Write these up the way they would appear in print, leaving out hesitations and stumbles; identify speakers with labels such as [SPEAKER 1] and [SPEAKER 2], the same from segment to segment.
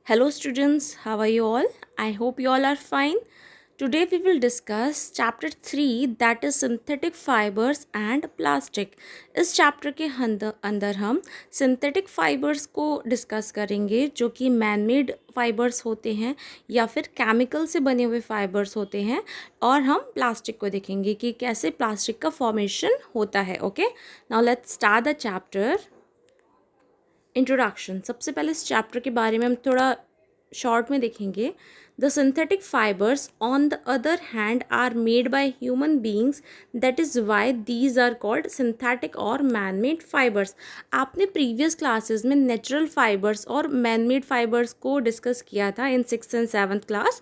[SPEAKER 1] Hello students, how are you all? I hope you all are fine. Today we will discuss chapter 3 that is synthetic fibers and plastic. इस chapter के अंदर हम synthetic fibres को discuss करेंगे जो कि man made fibres होते हैं या फिर केमिकल से बने हुए फाइबर्स होते हैं और हम प्लास्टिक को देखेंगे कि कैसे प्लास्टिक का फॉर्मेशन होता है. Okay, now let's start the chapter. Introduction. सबसे पहले इस चैप्टर के बारे में हम थोड़ा शॉर्ट में देखेंगे. The synthetic fibres on the other hand are made by human beings, that is why these are called synthetic और मैन मेड फाइबर्स. आपने प्रीवियस क्लासेस में नेचुरल फाइबर्स और मैन मेड फाइबर्स को डिस्कस किया था इन 6th and 7th class.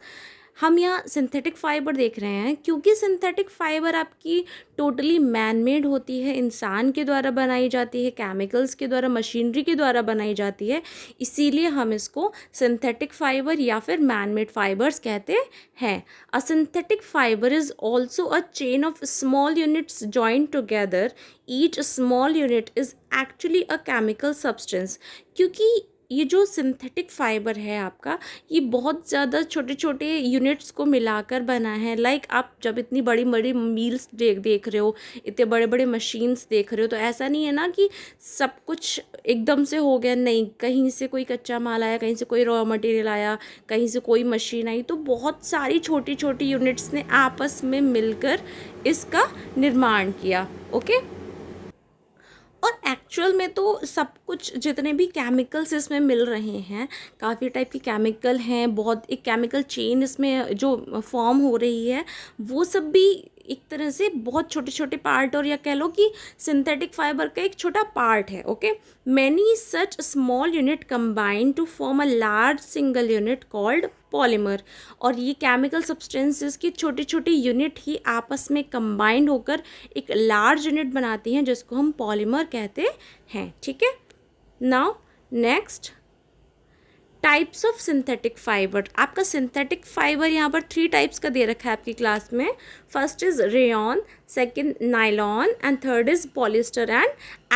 [SPEAKER 1] हम यहाँ synthetic fibre देख रहे हैं क्योंकि सिंथेटिक फाइबर आपकी टोटली मैन मेड होती है, इंसान के द्वारा बनाई जाती है, केमिकल्स के द्वारा, मशीनरी के द्वारा बनाई जाती है. इसीलिए हम इसको सिंथेटिक फाइबर या फिर मैन मेड फाइबर्स कहते हैं. अ synthetic fibre is also a chain of small units joint together. Each small unit is actually a chemical substance. क्योंकि ये जो सिंथेटिक फाइबर है आपका, ये बहुत ज़्यादा छोटे छोटे यूनिट्स को मिलाकर बना है. लाइक आप जब इतनी बड़ी बड़ी मील्स देख रहे हो, इतने बड़े बड़े मशीन्स देख रहे हो, तो ऐसा नहीं है ना कि सब कुछ एकदम से हो गया. नहीं, कहीं से कोई कच्चा माल आया, कहीं से कोई रॉ मटेरियल आया, कहीं से कोई मशीन आई, तो बहुत सारी छोटी छोटी यूनिट्स ने आपस में मिलकर इसका निर्माण किया. ओके, और एक्चुअल में तो सब कुछ जितने भी केमिकल्स इसमें मिल रहे हैं, काफ़ी टाइप के केमिकल हैं, बहुत एक केमिकल चेन इसमें जो फॉर्म हो रही है, वो सब भी एक तरह से बहुत छोटे छोटे पार्ट, और या कह लो कि सिंथेटिक फाइबर का एक छोटा पार्ट है. Okay, many such small unit combine to form a large single unit called polymer. और ये केमिकल सब्सटेंसेस की छोटी छोटी यूनिट ही आपस में कंबाइंड होकर एक लार्ज यूनिट बनाती हैं जिसको हम पॉलीमर कहते हैं. ठीक है, now next, types of synthetic fibre. आपका सिंथेटिक फाइबर यहाँ पर 3 टाइप्स का दे रखा है आपकी क्लास में. First is rayon, second nylon and third is polyester and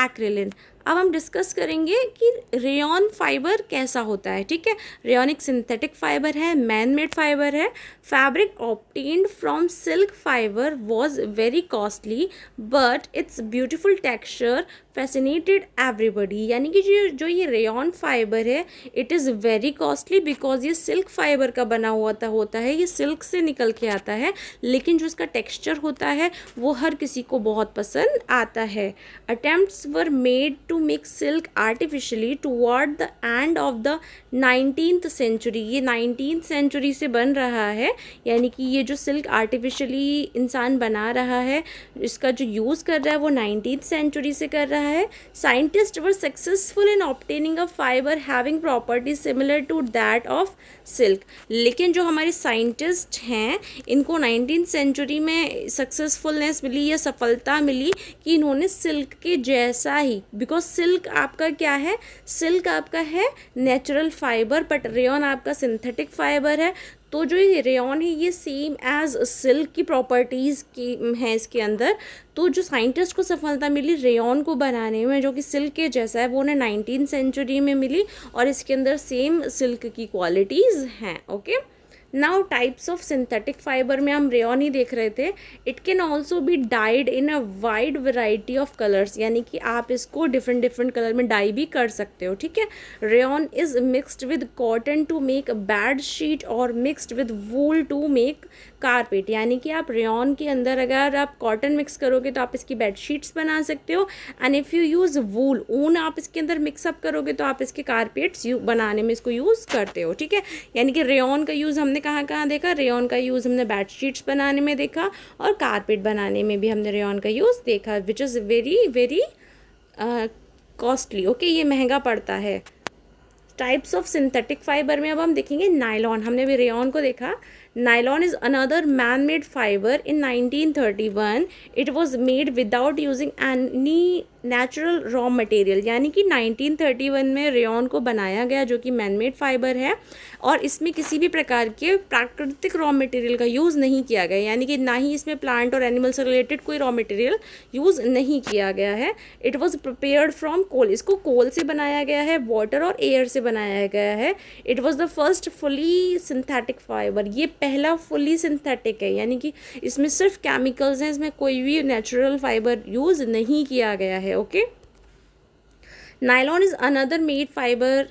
[SPEAKER 1] acrilan. अब हम डिस्कस करेंगे कि रेयॉन फाइबर कैसा होता है. ठीक है, रेयॉन एक सिंथेटिक फाइबर है, मैन मेड फाइबर है. Fabric obtained from silk fibre was very costly but it's beautiful texture fascinated everybody. यानी कि जो ये रेयॉन फाइबर है, it is very costly because ये सिल्क फाइबर का बना हुआ होता है, ये सिल्क से निकल के आता है, लेकिन जो इसका टेक्सचर होता है वो हर किसी को बहुत पसंद आता है. Attempts were made to make silk artificially toward the end of the 19th century. ये 19th सेंचुरी से बन रहा है, यानी कि ये जो सिल्क आर्टिफिशियली इंसान बना रहा है, इसका जो यूज़ कर रहा है वो 19th सेंचुरी से कर रहा है. Scientist were successful in obtaining a fibre having property similar to that of silk. लेकिन जो हमारे साइंटिस्ट हैं, इनको 19th सेंचुरी में सक्सेसफुलनेस मिली या सफलता मिली कि इन्होंने सिल्क के जैसा ही, बिकॉज सिल्क आपका क्या है, सिल्क आपका है नेचुरल फाइबर, बट रेयॉन आपका सिंथेटिक फाइबर है. तो जो ये रेयॉन है ये सेम एज सिल्क की प्रॉपर्टीज़ की हैं इसके अंदर. तो जो साइंटिस्ट को सफलता मिली रेयॉन को बनाने में, जो कि सिल्क के जैसा है, वो उन्हें 19th सेंचुरी में मिली और इसके अंदर सेम सिल्क की क्वालिटीज़ हैं. Okay, now types of synthetic fibre में हम रेयॉन ही देख रहे थे. It can also be dyed in a wide variety of colours, यानी कि आप इसको डिफरेंट डिफरेंट कलर में डाई भी कर सकते हो. ठीक है, rayon is mixed with cotton to make bed sheet और mixed with wool to make carpet. यानी कि आप रेयॉन के अंदर अगर आप कॉटन मिक्स करोगे तो आप इसकी बेड शीट्स बना सकते हो, एंड इफ़ यू यूज़ वूल, ऊन आप इसके अंदर मिक्सअप करोगे तो आप इसके कारपेट्स बनाने में इसको यूज़ करते हो. ठीक है, यानी कि रेयॉन का यूज़ हमने कहाँ कहाँ देखा, रेयॉन का यूज़ हमने बेड शीट्स बनाने में देखा और कारपेट बनाने में भी हमने रेयॉन का यूज़ देखा, which is very very costly. Okay, ये महंगा पड़ता है. टाइप्स ऑफ सिंथेटिक फाइबर में अब हम देखेंगे नायलॉन. हमने भी रेयॉन को देखा, nylon is another man made fibre in 1931. It was made without using any natural raw material, यानी कि 1931 में रेयॉन को बनाया गया जो कि मैन मेड फाइबर है और इसमें किसी भी प्रकार के प्राकृतिक रॉ मटेरियल का यूज़ नहीं किया गया, यानी कि ना ही इसमें प्लांट और एनिमल से रिलेटेड कोई रॉ मटेरियल यूज़ नहीं किया गया है. It was prepared from coal, इसको कोल से बनाया गया है, वाटर और एयर से बनाया गया है. It was the first fully synthetic fibre, ये पहला फुली सिंथेटिक है, यानी कि इसमें सिर्फ केमिकल्स हैं, इसमें कोई भी नेचुरल फाइबर यूज़ नहीं किया गया है. Okay, nylon is another made fibre.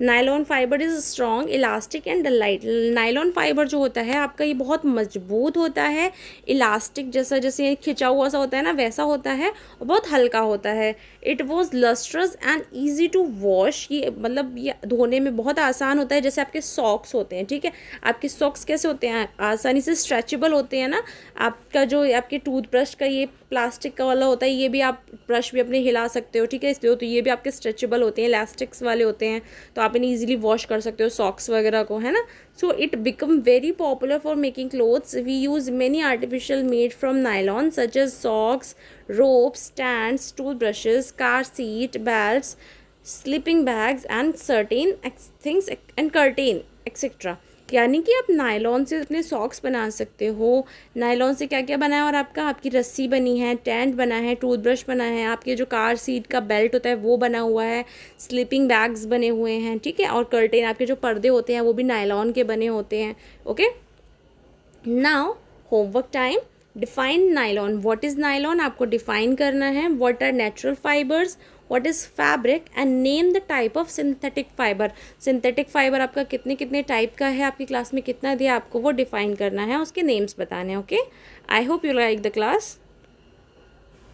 [SPEAKER 1] Nylon fibre is strong, elastic and light. Nylon fibre जो होता है आपका ये बहुत मजबूत होता है, इलास्टिक जैसा, जैसे खिंचा हुआ सा होता है ना वैसा होता है, और बहुत हल्का होता है. It was lustrous and easy to wash, ये मतलब ये धोने में बहुत आसान होता है, जैसे आपके सॉक्स होते हैं. ठीक है, आपके सॉक्स कैसे होते हैं, आसानी से स्ट्रेचेबल होते हैं ना. आपका जो आपके टूथब्रश का ये प्लास्टिक का वाला होता है, ये भी आप ब्रश भी अपने हिला सकते हो. ठीक है, इसलिए तो ये भी आपके स्ट्रेचेबल होते हैं, इलास्टिक्स वाले होते हैं, तो आप इन्हें ईजिली वॉश कर सकते हो सॉक्स वगैरह को, है ना. So it become very popular for making clothes. We use many artificial made from nylon such as socks, ropes, stands, toothbrushes, car seat, belts, sleeping bags and certain things and curtain etc. यानी कि आप nylon से अपने socks बना सकते हो. Nylon से क्या क्या बना है, और आपका आपकी रस्सी बनी है, टेंट बना है, टूथब्रश बना है, आपके जो कार सीट का बेल्ट होता है वो बना हुआ है, स्लीपिंग बैग्स बने हुए हैं. ठीक है, और कर्टेन, आपके जो पर्दे होते हैं वो भी नायलॉन के बने होते हैं. Okay, now homework time. Define nylon. What is nylon, आपको डिफाइन करना है. What are natural fibres, what is fabric, and name the type of synthetic fibre. Synthetic fibre आपका कितने कितने टाइप का है, आपकी क्लास में कितना दिया, आपको वो डिफाइन करना है, उसके नेम्स बताने हैं. Okay, I hope you like the class.